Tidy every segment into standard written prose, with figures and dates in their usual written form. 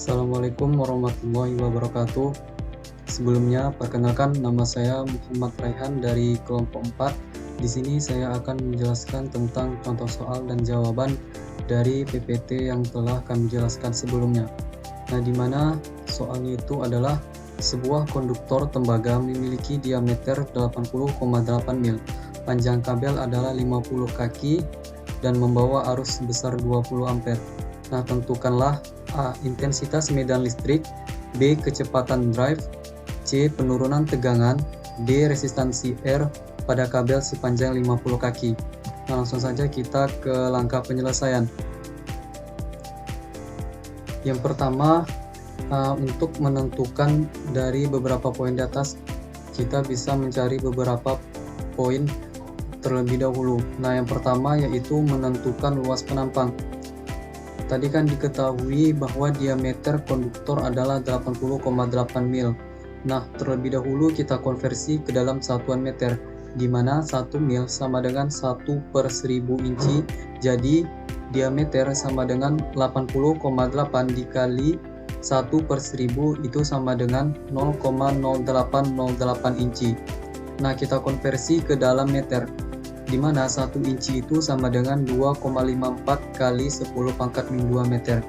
Assalamualaikum warahmatullahi wabarakatuh. Sebelumnya, perkenalkan nama saya Muhammad Raihan dari kelompok 4. Di sini saya akan menjelaskan tentang contoh soal dan jawaban dari PPT yang telah kami jelaskan sebelumnya. Nah, di mana soalnya itu adalah sebuah konduktor tembaga memiliki diameter 80,8 mil. Panjang kabel adalah 50 kaki dan membawa arus sebesar 20 ampere. Nah, tentukanlah A. Intensitas medan listrik, B. Kecepatan drive, C. Penurunan tegangan, D. Resistansi R pada kabel sepanjang 50 kaki. Nah, langsung saja kita ke langkah penyelesaian. Yang pertama, untuk menentukan dari beberapa poin di atas, kita bisa mencari beberapa poin terlebih dahulu. Nah, yang pertama yaitu menentukan luas penampang. Tadi kan diketahui bahwa diameter konduktor adalah 80,8 mil. Nah, terlebih dahulu kita konversi ke dalam satuan meter, di mana 1 mil sama dengan 1/1000 inci. Jadi, diameter sama dengan 80,8 dikali 1/1000 itu sama dengan 0,0808 inci. Nah, kita konversi ke dalam meter, di mana 1 inci itu sama dengan 2,54 kali 10 pangkat min 2 meter.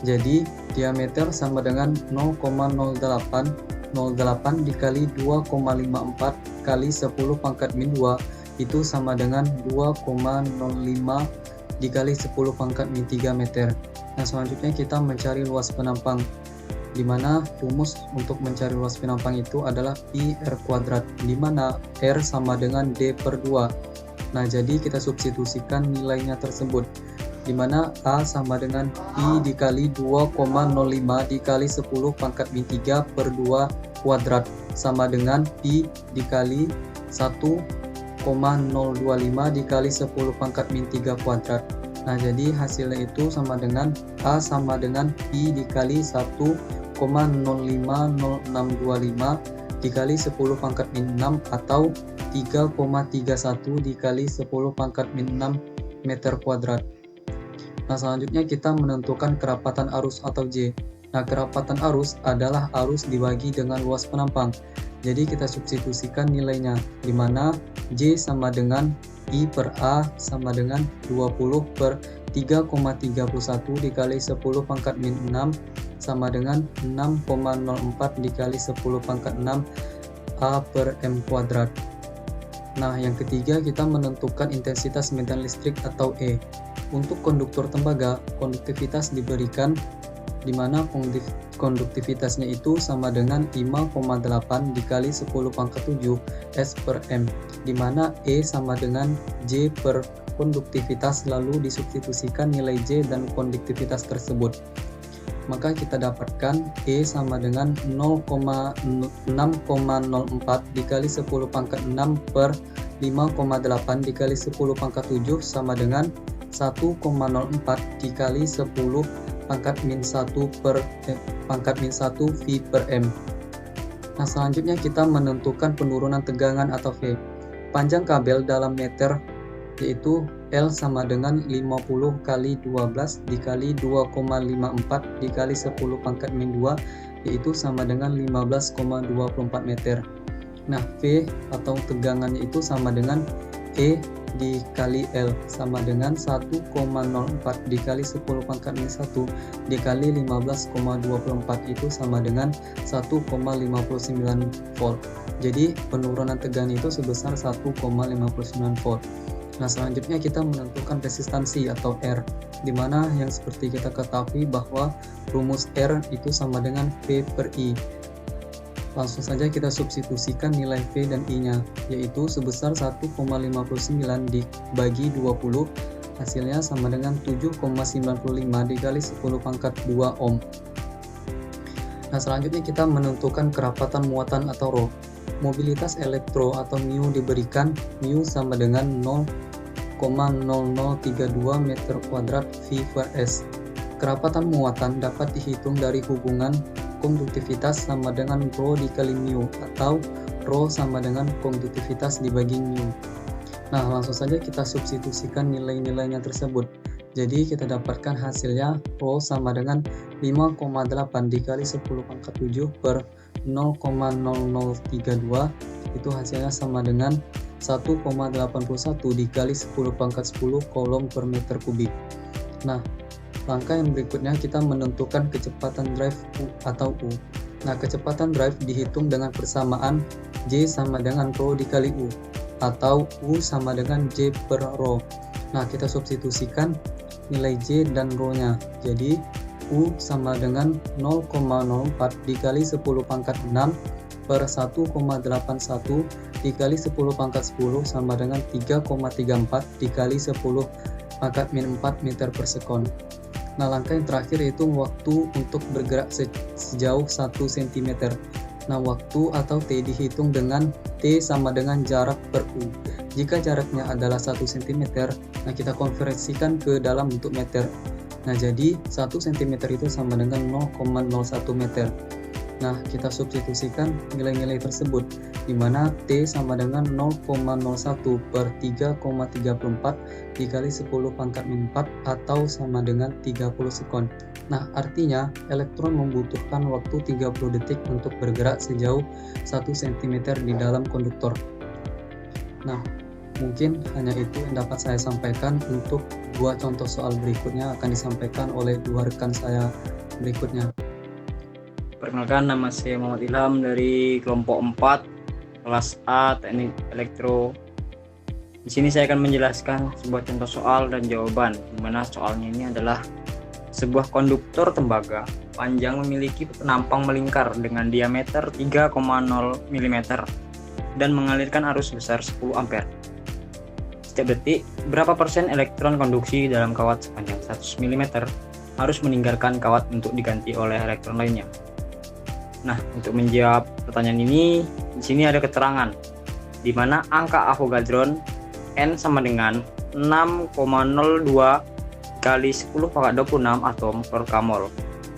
Jadi, diameter sama dengan 0,0808 dikali 2,54 kali 10 pangkat min 2 itu sama dengan 2,05 dikali 10 pangkat min 3 meter. Nah, selanjutnya kita mencari luas penampang, di mana rumus untuk mencari luas penampang itu adalah pi r kuadrat, di mana r sama dengan d/2. Nah, jadi kita substitusikan nilainya tersebut, di mana A sama dengan pi dikali 2,05 dikali 10 pangkat min 3/2 kuadrat sama dengan pi dikali 1,025 dikali 10 pangkat min 3 kuadrat. Nah, jadi hasilnya itu sama dengan A sama dengan pi dikali 1,050625 dikali 10 pangkat min 6 atau 3,31 dikali 10 pangkat min 6 meter kuadrat. Nah, selanjutnya kita menentukan kerapatan arus atau J. Nah, kerapatan arus adalah arus dibagi dengan luas penampang. Jadi kita substitusikan nilainya, di mana J sama dengan I per A sama dengan 20/3,31 dikali 10 pangkat min 6 sama dengan 6,04 dikali 10 pangkat 6 A per M kuadrat. Nah, yang ketiga kita menentukan intensitas medan listrik atau E. Untuk konduktor tembaga, konduktivitas diberikan, di mana konduktivitasnya itu sama dengan 5,8 dikali 10 pangkat 7 S per M, di mana E sama dengan J per konduktivitas, lalu disubstitusikan nilai J dan konduktivitas tersebut. Maka kita dapatkan E sama dengan 6,04 dikali 10 pangkat 6 per 5,8 dikali 10 pangkat 7 sama dengan 1,04 dikali 10 pangkat min 1 per pangkat min 1 V per M. Nah, selanjutnya kita menentukan penurunan tegangan atau V. Panjang kabel dalam meter yaitu L sama dengan 50 kali 12 dikali 2,54 dikali 10 pangkat min 2 yaitu sama dengan 15,24 meter. Nah, V atau tegangannya itu sama dengan E dikali L sama dengan 1,04 dikali 10 pangkat min 1 dikali 15,24 itu sama dengan 1,59 volt. Jadi penurunan tegangan itu sebesar 1,59 volt. Nah, selanjutnya kita menentukan resistansi atau R, di mana yang seperti kita ketahui bahwa rumus R itu sama dengan V per I. Langsung saja kita substitusikan nilai V dan I-nya, yaitu sebesar 1,59 dibagi 20, hasilnya sama dengan 7,95 dikali 10 pangkat 2 ohm. Nah, selanjutnya kita menentukan kerapatan muatan atau rho. Mobilitas elektro atau mu diberikan, mu sama dengan 0,0032 meter kuadrat V per S. Kerapatan muatan dapat dihitung dari hubungan konduktivitas sama dengan rho dikali mu atau rho sama dengan konduktivitas dibagi mu. Nah, langsung saja kita substitusikan nilai-nilainya tersebut, Jadi kita dapatkan hasilnya Rho sama dengan 5,8 dikali 10 pangkat 7 per 0,0032, itu hasilnya sama dengan 1,81 dikali 10 pangkat 10 kolom per meter kubik. Nah, langkah yang berikutnya kita menentukan kecepatan drive U atau U. Nah, kecepatan drive dihitung dengan persamaan J sama dengan Rho dikali U, atau U sama dengan J per Rho. Nah, kita substitusikan nilai J dan Rho-nya. Jadi, U sama dengan 0,04 dikali 10 pangkat 6 per 1,81 dikali 10 pangkat 10 sama dengan 3,34 dikali 10 pangkat min 4 meter per sekon. Nah, langkah yang terakhir yaitu waktu untuk bergerak sejauh 1 cm. Nah, waktu atau T dihitung dengan T sama dengan jarak per U. Jika jaraknya adalah 1 cm, nah kita konversikan ke dalam bentuk meter. Nah, jadi 1 cm itu sama dengan 0,01 meter. Nah, kita substitusikan nilai-nilai tersebut, di mana T sama dengan 0,01 per 3,34 dikali 10 pangkat min 4 atau sama dengan 30 sekon. Nah, artinya elektron membutuhkan waktu 30 detik untuk bergerak sejauh 1 cm di dalam konduktor. Nah, mungkin hanya itu yang dapat saya sampaikan. Untuk dua contoh soal berikutnya akan disampaikan oleh dua rekan saya berikutnya. Perkenalkan, nama saya Muhammad Ilham dari kelompok 4 kelas A Teknik Elektro. Di sini saya akan menjelaskan sebuah contoh soal dan jawaban, di mana soalnya ini adalah sebuah konduktor tembaga panjang memiliki penampang melingkar dengan diameter 3,0 mm dan mengalirkan arus besar 10 ampere. Setiap detik, berapa persen elektron konduksi dalam kawat sepanjang 100 mm harus meninggalkan kawat untuk diganti oleh elektron lainnya. Nah, untuk menjawab pertanyaan ini, di sini ada keterangan di mana angka Avogadron N sama dengan 6,02 kali 10 pangkat 26 atom per mol.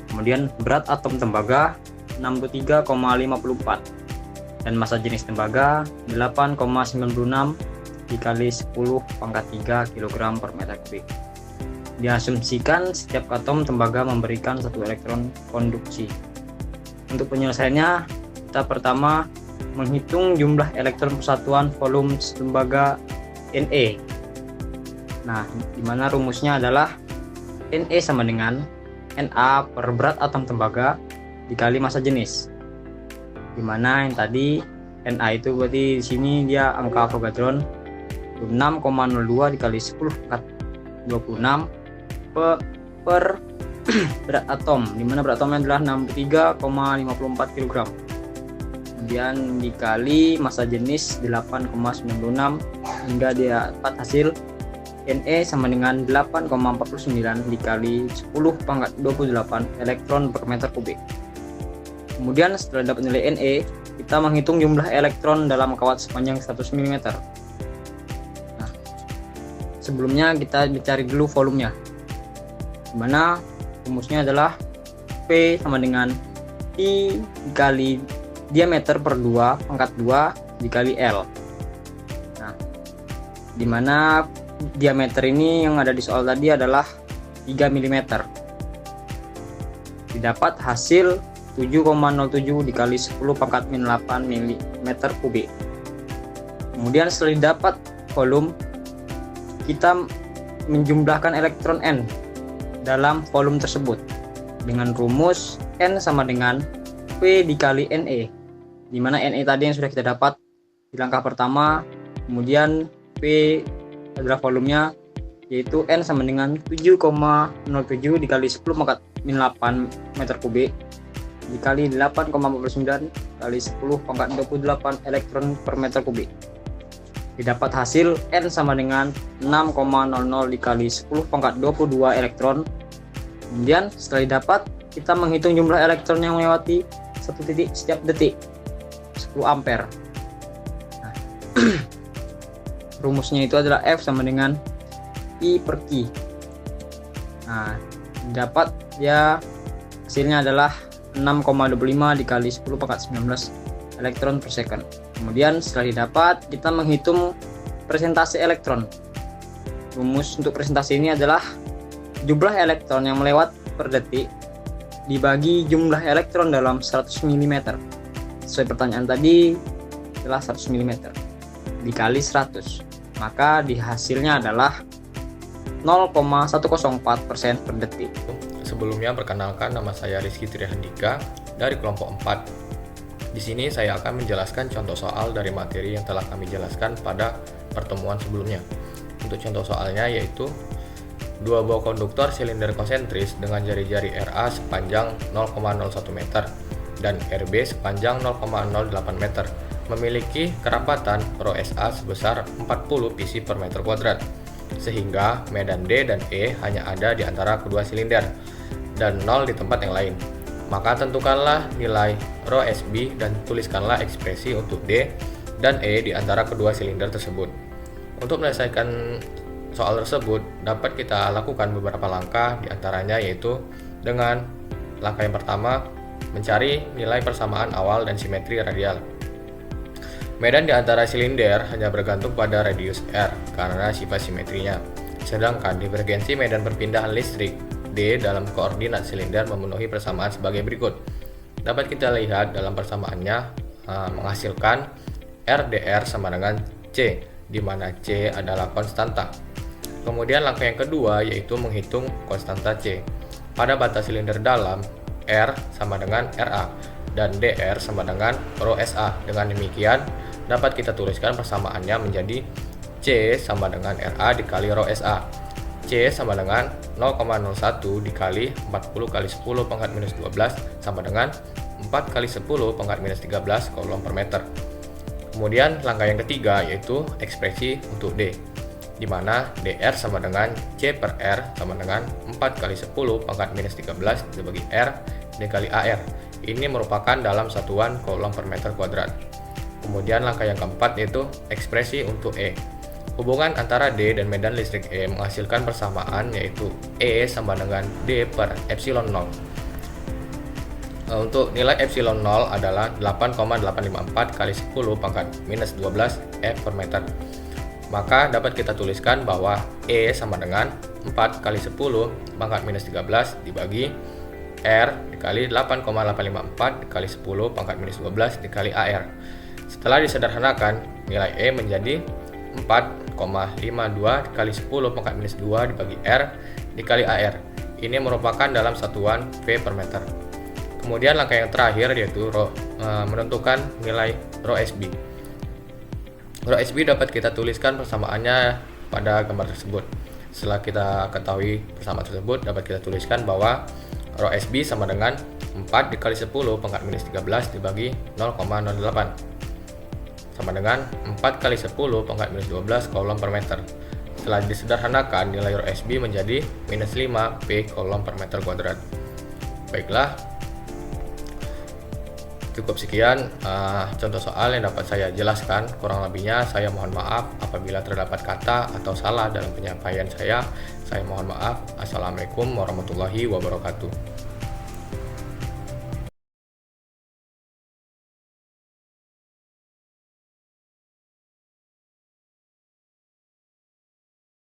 Kemudian berat atom tembaga 63,54 dan massa jenis tembaga 8,96 dikali 10 pangkat 3 kg per meter kubik. Diasumsikan setiap atom tembaga memberikan 1 elektron konduksi. Untuk penyelesaiannya, kita pertama menghitung jumlah elektron persatuan volume tembaga Ne. Nah, di mana rumusnya adalah Ne sama dengan Na per berat atom tembaga dikali massa jenis. Di mana yang tadi Na itu berarti di sini dia angka Avogadron 6,02 dikali 10 pangkat 26 per berat atom, di mana berat atomnya adalah 63,54 kg. Kemudian dikali massa jenis 8,96 hingga dia dapat hasil Ne sama dengan 8,49 dikali 10 pangkat 28 elektron per meter kubik. Kemudian setelah dapat nilai Ne, kita menghitung jumlah elektron dalam kawat sepanjang 100 mm. Nah, sebelumnya kita mencari dulu volumenya, di mana rumusnya adalah P sama dengan I dikali diameter per 2 pangkat 2 dikali L. Nah, dimana diameter ini yang ada di soal tadi adalah 3 mm. Didapat hasil 7,07 dikali 10 pangkat min 8 mm kubik. Kemudian setelah didapat volume, kita menjumlahkan elektron N dalam volume tersebut dengan rumus N sama dengan P dikali Ne, di mana Ne tadi yang sudah kita dapat di langkah pertama. Kemudian P adalah volumenya, yaitu N sama dengan 7,07 dikali 10 pangkat min 8 meter kubik dikali 8,49 kali 10 pangkat 28 elektron per meter kubik. Didapat hasil N sama dengan 6,00 dikali 10 pangkat 22 elektron. Kemudian setelah didapat, kita menghitung jumlah elektron yang melewati satu titik setiap detik, 10 ampere. Nah, rumusnya itu adalah F sama dengan I per Q. Nah, didapat ya hasilnya adalah 6,25 dikali 10 pangkat 19 elektron per second. Kemudian setelah didapat, kita menghitung presentasi elektron. Rumus untuk presentasi ini adalah jumlah elektron yang melewat per detik dibagi jumlah elektron dalam 100 mm. Sesuai pertanyaan tadi adalah 100 mm dikali 100. Maka hasilnya adalah 0,104% per detik. Sebelumnya perkenalkan, nama saya Rizky Trihandika dari kelompok 4. Di sini saya akan menjelaskan contoh soal dari materi yang telah kami jelaskan pada pertemuan sebelumnya. Untuk contoh soalnya yaitu dua buah konduktor silinder konsentris dengan jari-jari RA sepanjang 0,01 meter dan RB sepanjang 0,08 meter memiliki kerapatan ρSA sebesar 40 psi per meter kuadrat, sehingga medan D dan E hanya ada di antara kedua silinder dan 0 di tempat yang lain. Maka tentukanlah nilai ρSB dan tuliskanlah ekspresi untuk D dan E di antara kedua silinder tersebut. Untuk menyelesaikan soal tersebut dapat kita lakukan beberapa langkah, di antaranya yaitu dengan langkah yang pertama, mencari nilai persamaan awal dan simetri radial. Medan di antara silinder hanya bergantung pada radius R karena sifat simetrinya. Sedangkan divergensi medan perpindahan listrik D dalam koordinat silinder memenuhi persamaan sebagai berikut. Dapat kita lihat dalam persamaannya menghasilkan RdR sama dengan C, di mana C adalah konstanta. Kemudian langkah yang kedua yaitu menghitung konstanta C. Pada batas silinder dalam, R sama dengan RA dan DR sama dengan ρSA. Dengan demikian, dapat kita tuliskan persamaannya menjadi C sama dengan RA dikali ρSA. C sama dengan 0,01 dikali 40 kali 10 pangkat minus 12 sama dengan 4 kali 10 pangkat minus 13 coulomb per meter. Kemudian langkah yang ketiga yaitu ekspresi untuk D, di mana DR sama dengan C per R sama dengan 4 kali 10 pangkat minus 13 dibagi R dikali AR. Ini merupakan dalam satuan coulomb per meter kuadrat. Kemudian langkah yang keempat yaitu ekspresi untuk E. Hubungan antara D dan medan listrik E menghasilkan persamaan yaitu E sama dengan D per epsilon 0. Untuk nilai epsilon 0 adalah 8,854 kali 10 pangkat minus 12 F per meter. Maka dapat kita tuliskan bahwa E sama dengan 4 kali 10 pangkat minus 13 dibagi R dikali 8,854 dikali 10 pangkat minus 12 dikali AR. Setelah disederhanakan, nilai E menjadi 4,52 dikali 10 pangkat minus 2 dibagi R dikali AR. Ini merupakan dalam satuan V per meter. Kemudian langkah yang terakhir yaitu menentukan nilai ρSB. ρSB dapat kita tuliskan persamaannya pada gambar tersebut. Setelah kita ketahui persamaan tersebut, dapat kita tuliskan bahwa ρSB sama dengan 4 dikali 10 pangkat minus 13 dibagi 0,08 sama dengan 4 kali 10 pangkat minus 12 coulomb per meter. Setelah disederhanakan, nilai ρSB menjadi minus 5 P coulomb per meter kuadrat. Baiklah, cukup sekian contoh soal yang dapat saya jelaskan. Kurang lebihnya saya mohon maaf apabila terdapat kata atau salah dalam penyampaian saya. Saya mohon maaf. Assalamualaikum warahmatullahi wabarakatuh.